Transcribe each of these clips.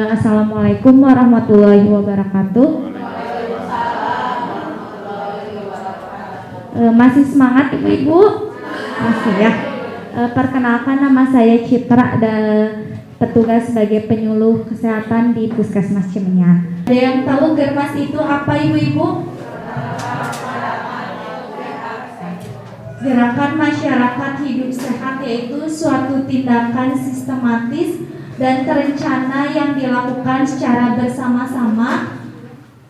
Assalamualaikum warahmatullahi wabarakatuh. Masih semangat Ibu-Ibu? Masih ya. Perkenalkan, nama saya Citra dan petugas sebagai penyuluh kesehatan di Puskesmas Cimenyan. Ada yang tahu Germas itu apa Ibu-Ibu? Gerakan masyarakat hidup sehat, yaitu suatu tindakan sistematis dan terencana yang dilakukan secara bersama-sama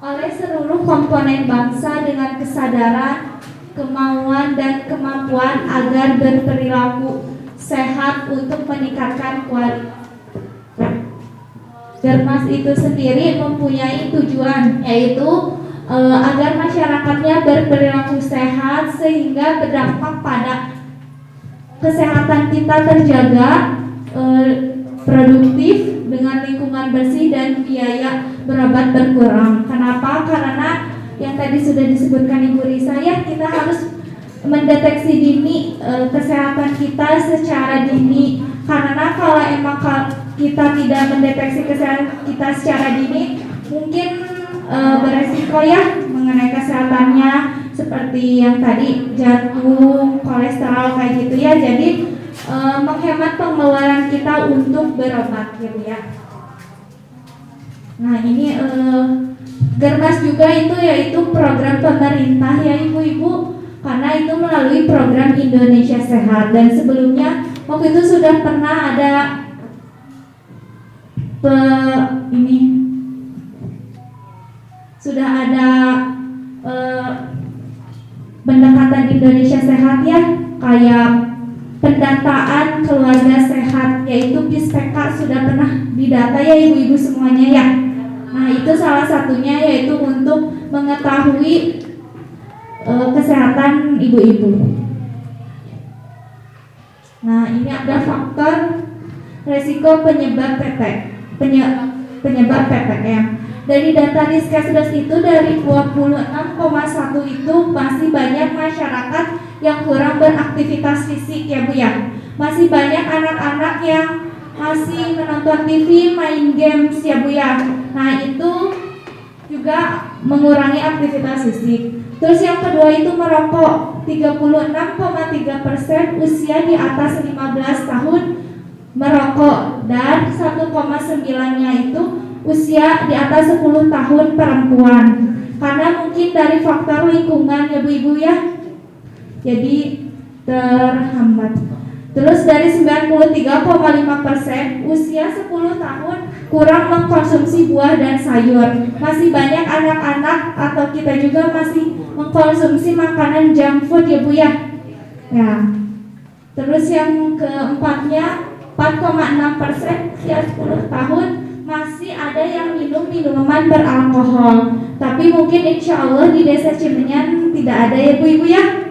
oleh seluruh komponen bangsa dengan kesadaran, kemauan, dan kemampuan agar berperilaku sehat untuk meningkatkan kualitas. Germas itu sendiri mempunyai tujuan, yaitu agar masyarakatnya berperilaku sehat sehingga berdampak pada kesehatan kita terjaga, produktif dengan lingkungan bersih dan biaya berobat berkurang. Kenapa? Karena yang tadi sudah disebutkan Ibu Risa ya, kita harus mendeteksi dini kesehatan kita secara dini. Karena kalau emang kita tidak mendeteksi kesehatan kita secara dini, mungkin beresiko ya mengenai kesehatannya, seperti yang tadi jantung, kolesterol kayak gitu ya. Jadi menghemat pengeluaran kita untuk berobat gitu ya. Nah ini Germas juga itu yaitu program pemerintah ya Ibu-Ibu, karena itu melalui program Indonesia Sehat. Dan sebelumnya waktu itu sudah pernah ada pendekatan Indonesia Sehat ya, kayak pendataan keluarga sehat, yaitu PISPK sudah pernah didata ya Ibu-Ibu semuanya ya. Nah itu salah satunya yaitu untuk mengetahui kesehatan Ibu-Ibu. Nah ini ada faktor resiko penyebab PPM. Dari data Diskesdas itu, dari 26,1 itu masih banyak masyarakat yang kurang beraktivitas fisik ya Bu ya. Masih banyak anak-anak yang masih menonton TV, main games ya Bu ya. Nah itu juga mengurangi aktivitas fisik. Terus yang kedua itu merokok. 36,3% usia di atas 15 tahun merokok, dan 1,9-nya itu usia di atas 10 tahun perempuan. Karena mungkin dari faktor lingkungan ya Bu-Ibu ya, jadi terhambat. Terus dari 93,5% usia 10 tahun kurang mengkonsumsi buah dan sayur. Masih banyak anak-anak atau kita juga masih mengkonsumsi makanan junk food ya Bu ya. Ya. Terus yang keempatnya 4,6% usia 10 tahun masih ada yang minum minuman beralkohol. Tapi mungkin insya Allah di desa Cimenyan tidak ada ya Bu-Ibu ya.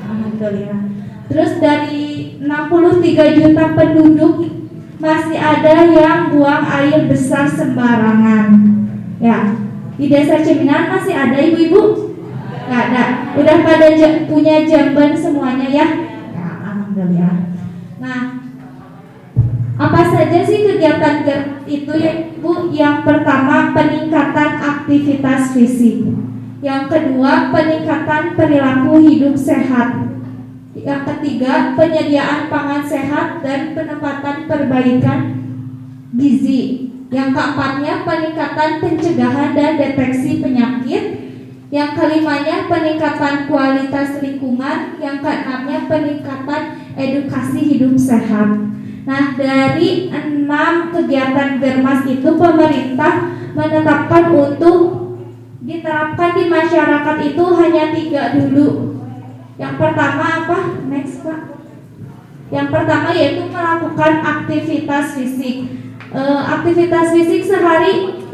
Alhamdulillah. Terus dari 63 juta penduduk masih ada yang buang air besar sembarangan. Ya, di desa Cimenyan masih ada Ibu-Ibu? Nggak ada. Udah pada punya jamban semuanya ya. Ya, alhamdulillah. Nah, apa saja sih kegiatan itu ya Bu? Yang pertama, peningkatan aktivitas fisik. Yang kedua, peningkatan perilaku hidup sehat. Yang ketiga, penyediaan pangan sehat dan penempatan perbaikan gizi. Yang keempatnya, peningkatan pencegahan dan deteksi penyakit. Yang kelimanya, peningkatan kualitas lingkungan. Yang keenamnya, peningkatan edukasi hidup sehat. Nah, dari 6 kegiatan Germas itu pemerintah menetapkan untuk diterapkan di masyarakat itu hanya 3 dulu. Yang pertama apa? Next Pak. Yang pertama yaitu melakukan aktivitas fisik. Aktivitas fisik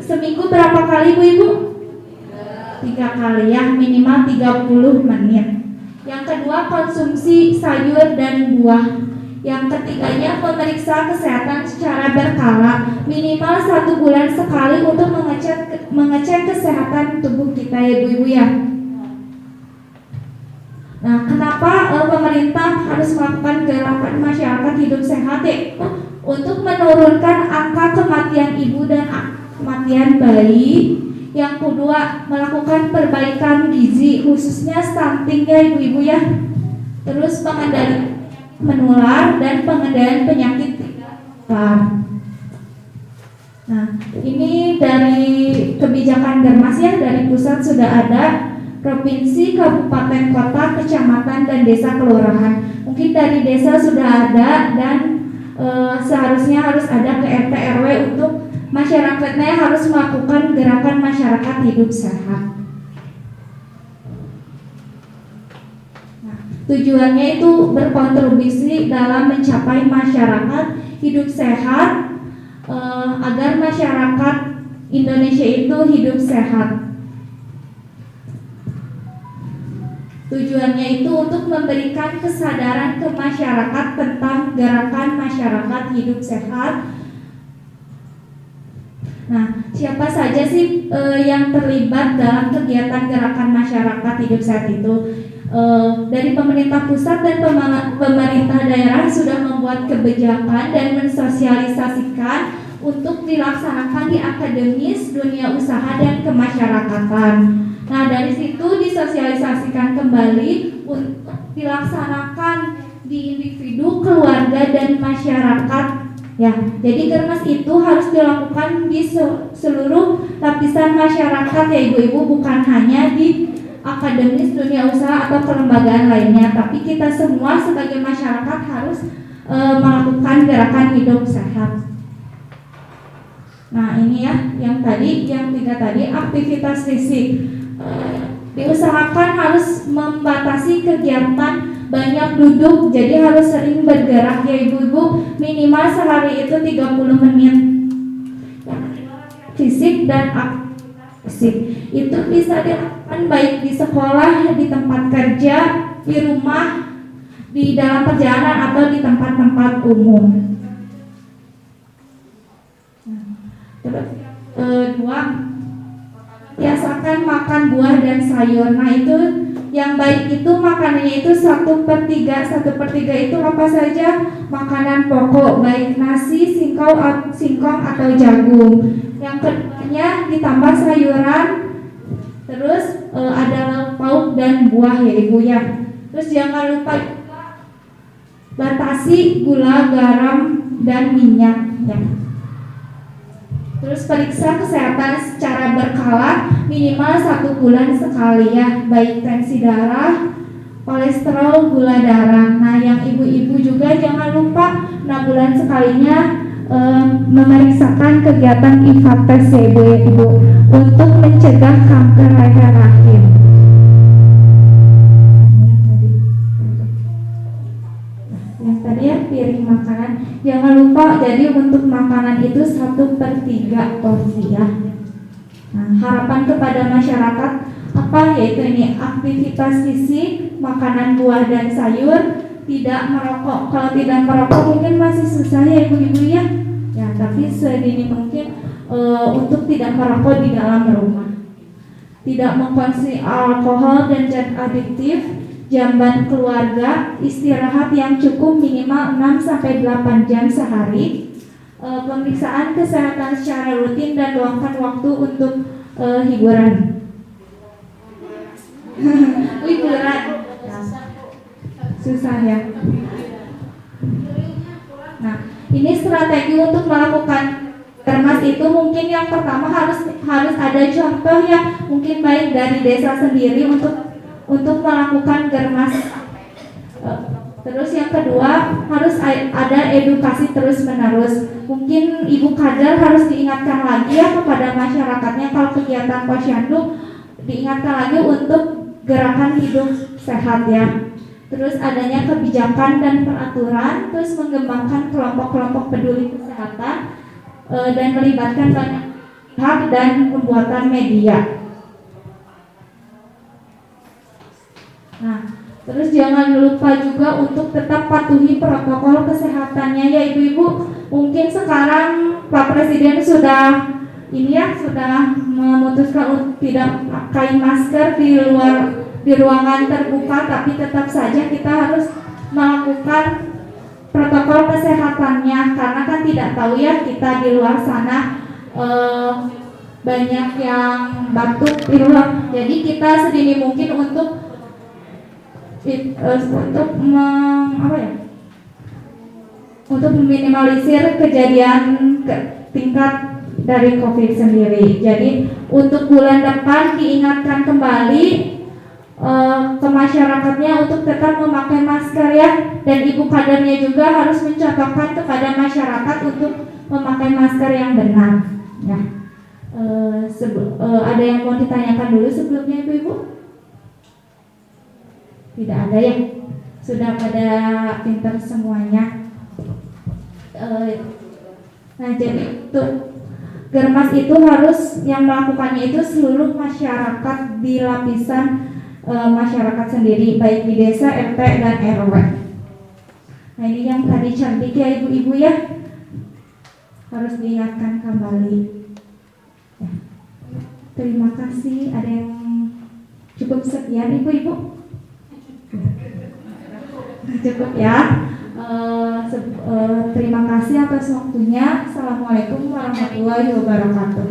seminggu berapa kali Bu-Ibu? 3 kali ya, minimal 30 menit. Yang kedua, konsumsi sayur dan buah. Yang ketiganya, memeriksa kesehatan secara berkala, minimal 1 bulan sekali untuk mengecek kesehatan tubuh kita ya Bu-Ibu ya. Nah, kenapa pemerintah harus melakukan gerakan masyarakat hidup sehat ya? Untuk menurunkan angka kematian ibu dan kematian bayi. Yang kedua, melakukan perbaikan gizi, khususnya stunting ya ibu-ibu ya. Terus pengendalian menular dan pengendalian penyakit menular. Nah, ini dari kebijakan Germas ya, dari pusat sudah ada, provinsi, kabupaten, kota, kecamatan, dan desa kelurahan. Mungkin dari desa sudah ada dan seharusnya harus ada ke RT RW untuk masyarakatnya harus melakukan gerakan masyarakat hidup sehat. Nah, tujuannya itu berkontribusi dalam mencapai masyarakat hidup sehat, agar masyarakat Indonesia itu hidup sehat. Tujuannya itu untuk memberikan kesadaran ke masyarakat tentang gerakan masyarakat hidup sehat. Nah, siapa saja sih yang terlibat dalam kegiatan gerakan masyarakat hidup sehat itu? Dari pemerintah pusat dan pemerintah daerah sudah membuat kebijakan dan mensosialisasikan untuk dilaksanakan di akademis, dunia usaha, dan kemasyarakatan. Nah, dari situ disosialisasikan kembali untuk dilaksanakan di individu, keluarga, dan masyarakat. Ya, jadi Germas itu harus dilakukan di seluruh lapisan masyarakat ya ibu-ibu, bukan hanya di akademis, dunia usaha, atau kelembagaan lainnya, tapi kita semua sebagai masyarakat harus melakukan gerakan hidup sehat. Nah, ini ya yang tiga tadi aktivitas fisik. Diusahakan harus membatasi kegiatan banyak duduk, jadi harus sering bergerak ya ibu-ibu, minimal sehari itu 30 menit fisik dan aktivitas fisik. Itu bisa dilakukan baik di sekolah, di tempat kerja, di rumah, di dalam perjalanan, atau di tempat-tempat umum. Terus dua, biasakan makan buah dan sayur. Nah, itu yang baik itu makanannya itu 1/3. 1/3 itu apa saja? Makanan pokok, baik nasi, singkong atau jagung. Yang keduanya ditambah sayuran. Terus ada lauk pauk dan buah ya ibu ya. Terus jangan lupa batasi gula, garam, dan minyak ya. Terus periksa kesehatan secara berkala minimal 1 bulan sekali ya, baik tensi darah, kolesterol, gula darah. Nah, yang ibu-ibu juga jangan lupa 6 bulan sekalinya memeriksakan kegiatan IFAP tes ya ibu untuk mencegah kanker leher rahim. Yang tadi ya piring makanan, jangan lupa jadi untuk makanan itu 1/3 porsi ya. Nah, harapan kepada masyarakat apa, yaitu ini aktivitas fisik, makanan buah dan sayur, tidak merokok. Kalau tidak merokok mungkin masih susah ya ibu-ibu ya. Ya, tapi sedini mungkin untuk tidak merokok di dalam rumah. Tidak mengkonsumsi alkohol dan zat adiktif, jamban keluarga, istirahat yang cukup minimal 6-8 jam sehari, pemeriksaan kesehatan secara rutin, dan luangkan waktu untuk hiburan. Liburan susah ya. Nah, ini strategi untuk melakukan Germas itu mungkin yang pertama harus ada contoh ya, mungkin baik dari desa sendiri untuk melakukan Germas. Terus yang kedua harus ada edukasi terus menerus. Mungkin ibu kader harus diingatkan lagi ya kepada masyarakatnya kalau kegiatan posyandu, diingatkan lagi untuk gerakan hidup sehat ya. Terus adanya kebijakan dan peraturan, terus mengembangkan kelompok-kelompok peduli kesehatan, dan melibatkan banyak pihak dan pembuatan media. Nah, terus jangan lupa juga untuk tetap patuhi protokol kesehatannya ya ibu-ibu. Mungkin sekarang Pak Presiden sudah memutuskan untuk tidak pakai masker di ruangan terbuka, tapi tetap saja kita harus melakukan protokol kesehatannya, karena kan tidak tahu ya kita di luar sana banyak yang batuk pilek. Jadi kita sedini mungkin untuk untuk meminimalisir kejadian tingkat dari COVID sendiri. Jadi untuk bulan depan diingatkan kembali ke masyarakatnya untuk tetap memakai masker ya, dan ibu kadernya juga harus mencontohkan kepada masyarakat untuk memakai masker yang benar ya. Ada yang mau ditanyakan dulu sebelumnya ibu-ibu? Tidak ada ya, sudah pada pintar semuanya. Nah jadi untuk Germas itu harus yang melakukannya itu seluruh masyarakat di lapisan masyarakat sendiri, baik di desa, RT, dan RW. Nah ini yang tadi cantik ya ibu-ibu ya, harus diingatkan kembali ya. Terima kasih. Ada yang cukup sekian ibu-ibu? Cukup ya. Terima kasih atas waktunya. Assalamualaikum warahmatullahi wabarakatuh.